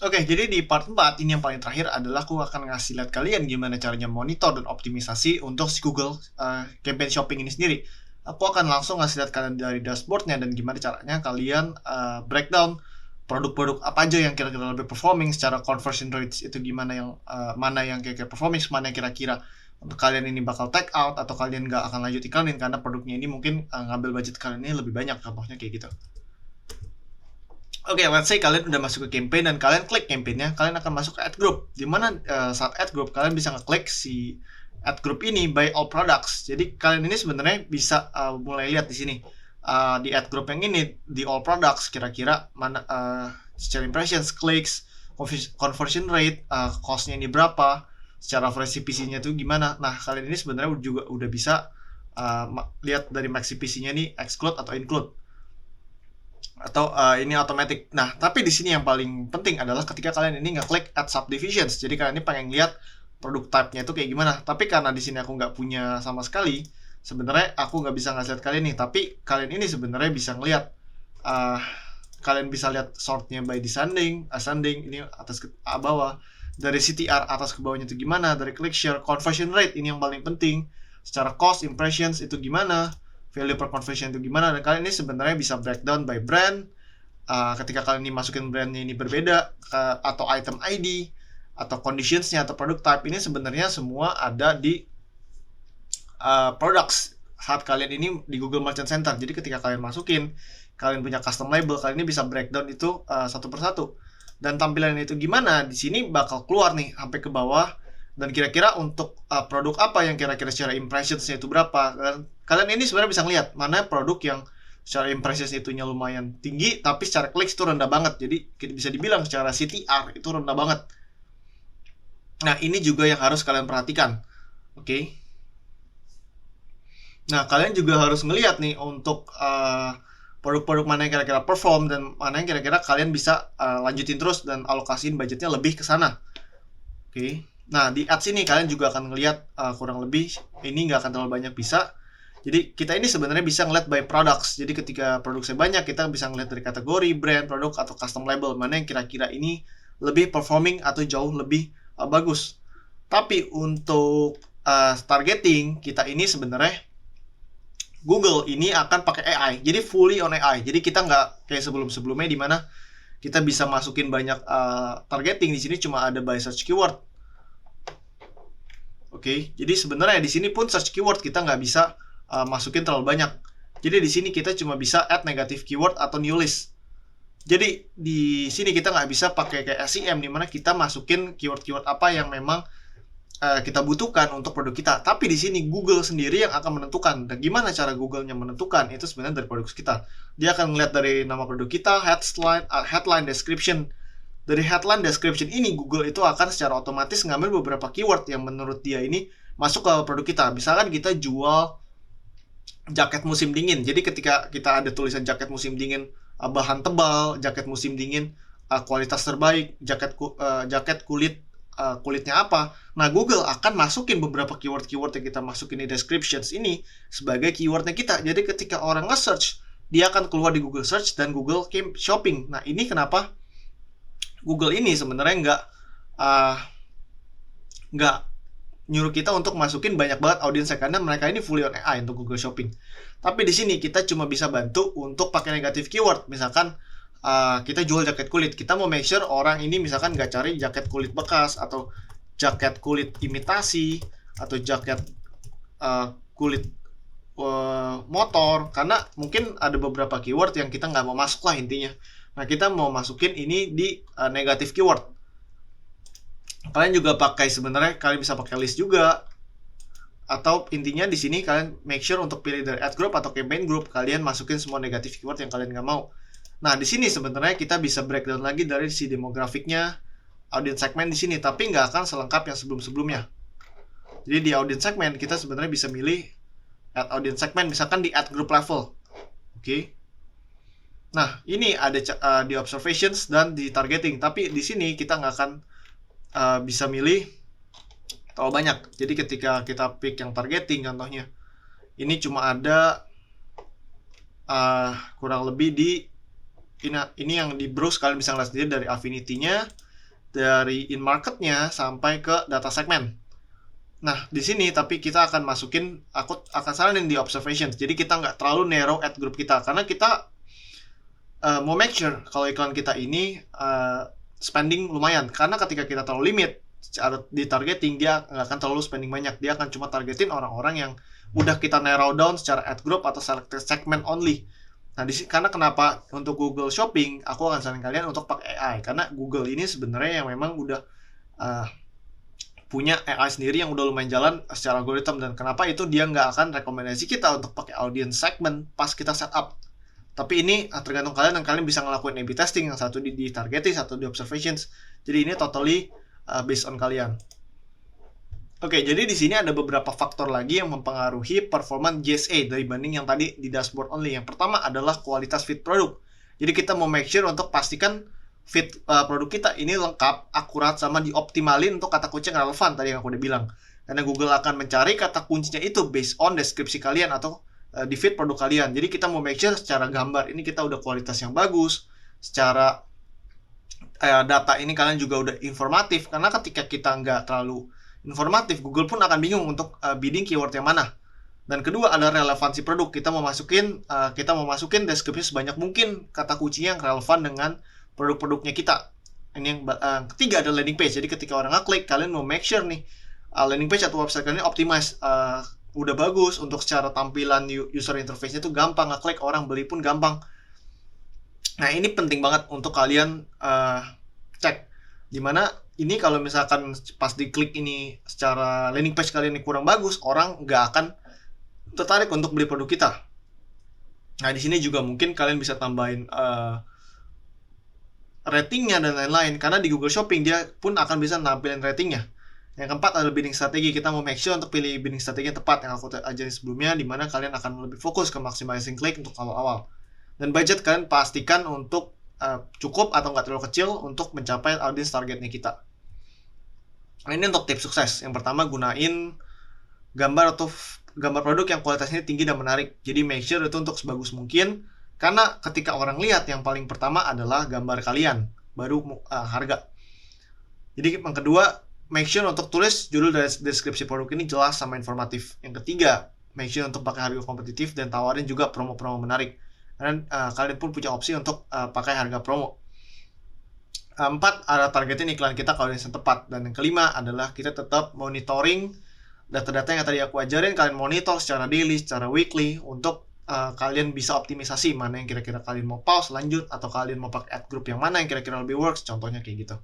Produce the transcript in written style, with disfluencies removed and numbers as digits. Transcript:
Oke, jadi di part 4 ini yang paling terakhir adalah aku akan ngasih lihat kalian gimana caranya monitor dan optimisasi untuk si Google campaign shopping ini sendiri. Aku akan langsung ngasih lihat kalian dari dashboardnya dan gimana caranya kalian breakdown produk-produk apa aja yang kira-kira lebih performing secara conversion rates itu gimana yang mana yang kira-kira performing, mana yang kira-kira untuk kalian ini bakal take out atau kalian nggak akan lanjut iklanin karena produknya ini mungkin ngambil budget kalian ini lebih banyak, contohnya kayak gitu. Oke, let's say kalian udah masuk ke campaign dan kalian klik campaignnya, kalian akan masuk ke ad group. Dimana saat ad group kalian bisa ngeklik si ad group ini by all products. Jadi kalian ini sebenarnya bisa mulai lihat di sini di ad group yang ini di all products kira-kira mana secara impressions, clicks, conversion rate, costnya ini berapa, secara frequency PC-nya itu gimana. Nah kalian ini sebenarnya juga udah bisa lihat dari maxi PC-nya nih exclude atau include atau ini automatic. Nah, tapi di sini yang paling penting adalah ketika kalian ini ngeklik add subdivisions. Jadi kalian ini pengen lihat produk type-nya itu kayak gimana. Tapi karena di sini aku nggak punya sama sekali, sebenarnya aku nggak bisa ngasih lihat kalian nih. Tapi kalian ini sebenarnya bisa ngelihat, uh, kalian bisa lihat sortnya by descending, ascending, ini atas ke bawah. Dari CTR atas ke bawahnya itu gimana, dari click share, conversion rate ini yang paling penting. Secara cost, impressions itu gimana, value per conversion itu gimana, dan kalian ini sebenarnya bisa breakdown by brand. Ketika kalian ini masukin brandnya ini berbeda atau item ID atau conditionsnya atau product type ini sebenarnya semua ada di products saat kalian ini di Google Merchant Center. Jadi ketika kalian masukin, kalian punya custom label, kalian ini bisa breakdown itu satu persatu. Dan tampilan itu gimana? Di sini bakal keluar nih sampai ke bawah. Dan kira-kira untuk produk apa yang kira-kira secara impressionsnya itu berapa. Dan kalian ini sebenarnya bisa ngeliat mana produk yang secara impressions itunya lumayan tinggi, tapi secara clicks itu rendah banget. Jadi bisa dibilang secara CTR itu rendah banget. Nah ini juga yang harus kalian perhatikan. Oke. Nah kalian juga harus ngeliat nih untuk produk-produk mana yang kira-kira perform dan mana yang kira-kira kalian bisa lanjutin terus dan alokasiin budgetnya lebih ke sana. Oke. Nah, di ads ini kalian juga akan ngelihat kurang lebih ini nggak akan terlalu banyak bisa. Jadi kita ini sebenarnya bisa ngeliat by products. Jadi ketika produk saya banyak, kita bisa ngeliat dari kategori, brand, produk, atau custom label. Mana yang kira-kira ini lebih performing atau jauh lebih bagus. Tapi untuk targeting, kita ini sebenarnya Google ini akan pakai AI. Jadi fully on AI. Jadi kita nggak kayak sebelum-sebelumnya di mana kita bisa masukin banyak targeting. Di sini cuma ada by search keyword. Oke, jadi sebenarnya di sini pun search keyword kita nggak bisa masukin terlalu banyak. Jadi di sini kita cuma bisa add negative keyword atau new list. Jadi di sini kita nggak bisa pakai kayak SEM di mana kita masukin keyword-keyword apa yang memang kita butuhkan untuk produk kita. Tapi di sini Google sendiri yang akan menentukan. Dan gimana cara Google-nya menentukan? Itu sebenarnya dari produk kita. Dia akan melihat dari nama produk kita, headline description. Dari headline description ini Google itu akan secara otomatis ngambil beberapa keyword yang menurut dia ini masuk ke produk kita. Misalkan kita jual jaket musim dingin. Jadi ketika kita ada tulisan jaket musim dingin bahan tebal, jaket musim dingin kualitas terbaik, jaket kulitnya apa. Nah, Google akan masukin beberapa keyword-keyword yang kita masukin di descriptions ini sebagai keywordnya kita. Jadi ketika orang nge-search, dia akan keluar di Google Search dan Google Shopping. Nah, ini kenapa Google ini sebenarnya nggak nyuruh kita untuk masukin banyak banget audiensnya karena mereka ini fully on AI untuk Google Shopping. Tapi di sini kita cuma bisa bantu untuk pakai negatif keyword. Misalkan kita jual jaket kulit, kita mau make sure orang ini misalkan nggak cari jaket kulit bekas atau jaket kulit imitasi atau jaket kulit motor, karena mungkin ada beberapa keyword yang kita nggak mau masuk lah intinya. Nah, kita mau masukin ini di negatif keyword. Kalian juga pakai sebenarnya kalian bisa pakai list juga. Atau intinya di sini kalian make sure untuk pilih dari ad group atau campaign group, kalian masukin semua negatif keyword yang kalian nggak mau. Nah, di sini sebenarnya kita bisa breakdown lagi dari si demografiknya, audience segment di sini, tapi nggak akan selengkap yang sebelum-sebelumnya. Jadi di audience segment kita sebenarnya bisa milih add audience segment misalkan di ad group level. Oke. Nah, ini ada di observations dan di targeting, tapi di sini kita nggak akan bisa milih terlalu banyak. Jadi ketika kita pick yang targeting contohnya, ini cuma ada kurang lebih di ini yang di browse kalian bisa ngeliat sendiri dari affinity-nya, dari in marketnya sampai ke data segmen. Nah, di sini tapi kita akan masukin, aku akan saranin di observations. Jadi kita nggak terlalu narrow ad group kita, karena kita mau make sure kalau iklan kita ini spending lumayan. Karena ketika kita terlalu limit di targeting, dia nggak akan terlalu spending banyak. Dia akan cuma targetin orang-orang yang udah kita narrow down secara ad group atau selected segment only. Nah, karena kenapa untuk Google Shopping, aku akan saranin kalian untuk pakai AI. Karena Google ini sebenarnya yang memang udah punya AI sendiri yang udah lumayan jalan secara algoritma, dan kenapa itu dia nggak akan rekomendasi kita untuk pakai audience segment pas kita setup. Tapi ini tergantung kalian, dan kalian bisa ngelakuin A/B testing, yang satu di targeting, satu di observations. Jadi ini totally based on kalian. Oke, jadi di sini ada beberapa faktor lagi yang mempengaruhi performa GSA dari banding yang tadi di dashboard only. Yang pertama adalah kualitas feed produk. Jadi kita mau make sure untuk pastikan feed produk kita ini lengkap, akurat, sama dioptimalin untuk kata kunci yang relevan tadi yang aku udah bilang. Karena Google akan mencari kata kuncinya itu based on deskripsi kalian atau di feed produk kalian. Jadi kita mau make sure secara gambar ini kita udah kualitas yang bagus, secara data ini kalian juga udah informatif. Karena ketika kita nggak terlalu informatif, Google pun akan bingung untuk bidding keyword yang mana. Dan kedua adalah relevansi produk. Kita mau masukin deskripsi sebanyak mungkin kata kuncinya yang relevan dengan produk-produknya kita. Ini yang ketiga adalah landing page. Jadi ketika orang ngeklik, kalian mau make sure nih landing page atau website kalian optimize, udah bagus untuk secara tampilan user interface-nya itu gampang ngeklik, orang beli pun gampang. Nah, ini penting banget untuk kalian cek. Dimana ini kalau misalkan pas diklik ini secara landing page kalian ini kurang bagus, orang nggak akan tertarik untuk beli produk kita. Nah, di sini juga mungkin kalian bisa tambahin ratingnya dan lain-lain, karena di Google Shopping dia pun akan bisa nampilin ratingnya. Yang keempat adalah bidding strategi. Kita mau make sure untuk pilih bidding strategi yang tepat yang aku ajarin sebelumnya, dimana kalian akan lebih fokus ke maximizing click untuk awal-awal. Dan budget kalian pastikan untuk cukup atau nggak terlalu kecil untuk mencapai audience targetnya kita. Nah, ini untuk tips sukses. Yang pertama, gunain gambar produk yang kualitasnya tinggi dan menarik. Jadi make sure itu untuk sebagus mungkin, karena ketika orang lihat, yang paling pertama adalah gambar kalian, baru harga. Jadi yang kedua, make sure untuk tulis judul dan deskripsi produk ini jelas sama informatif. Yang ketiga, make sure untuk pakai harga kompetitif dan tawarin juga promo-promo menarik. Dan kalian pun punya opsi untuk pakai harga promo. 4, ada targetin iklan kita kalau yang tepat. Dan yang kelima adalah kita tetap monitoring data-data yang tadi aku ajarin. Kalian monitor secara daily, secara weekly, untuk kalian bisa optimisasi mana yang kira-kira kalian mau pause, lanjut, atau kalian mau pakai ad group yang mana yang kira-kira lebih works, contohnya kayak gitu.